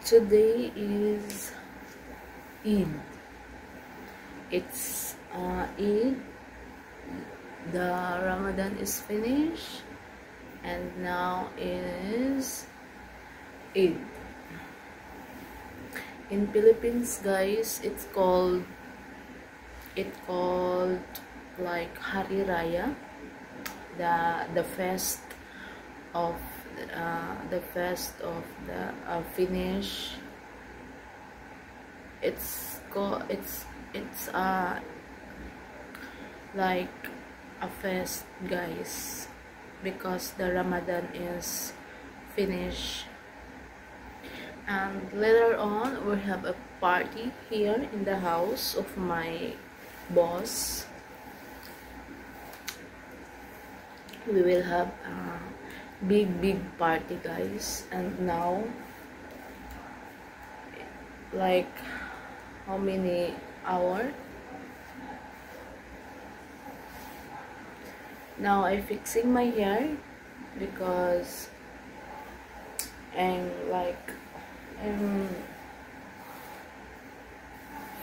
Today is Eid. It's Eid. The Ramadan is finished, and now is Eid. In Philippines, guys, it's called like Hari Raya, the fest of the finish. It's like a fest, guys, because the Ramadan is finished, and later on we have a party here in the house of my boss. We will have a big party, guys. And now, like, how many hours now? I'm fixing my hair because I'm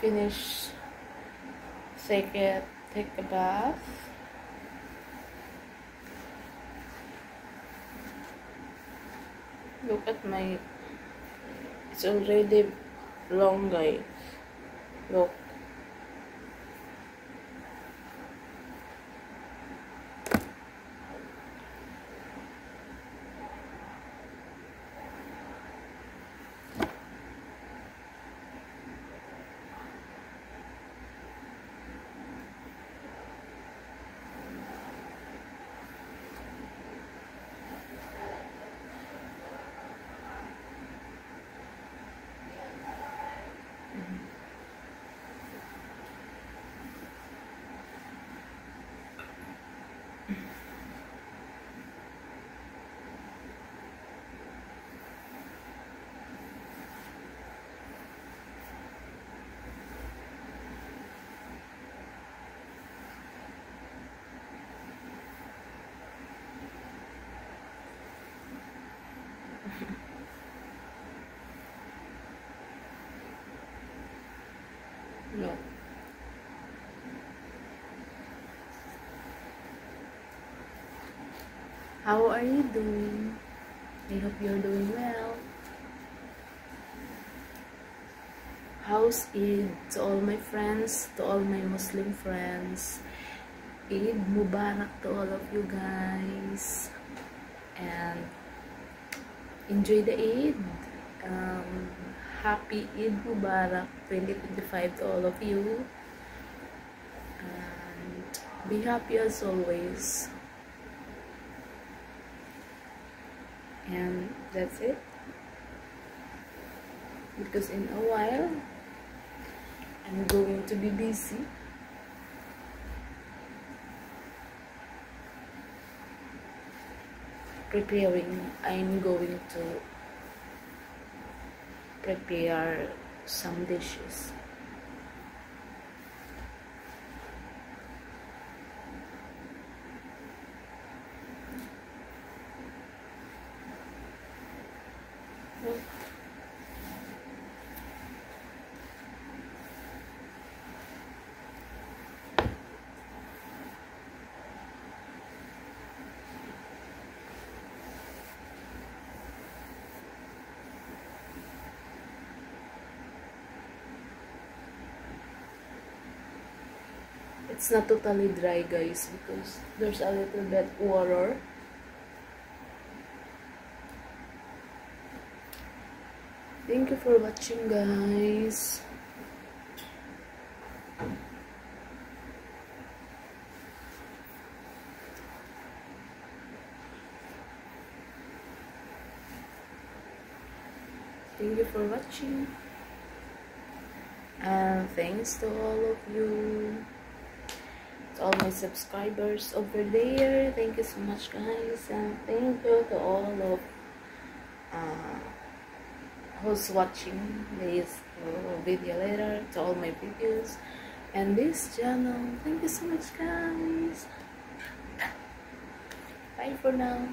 finished take a bath. Look at it's already long, guys. Look. No. How are you doing? I hope you're doing well. How's Eid to all my friends, to all my Muslim friends? Eid Mubarak to all of you guys, and enjoy the Eid. Happy Eid Mubarak 2025 to all of you, and be happy as always. And that's it, because in a while I'm going to be busy preparing. I'm going to prepare some dishes. It's not totally dry, guys, because there's a little bit water. Thank you for watching, guys. Thank you for watching, and thanks to all of you, to all my subscribers over there. Thank you so much, guys, and thank you to all of who's watching this video later, to all my videos and this channel. Thank you so much, guys. Bye for now.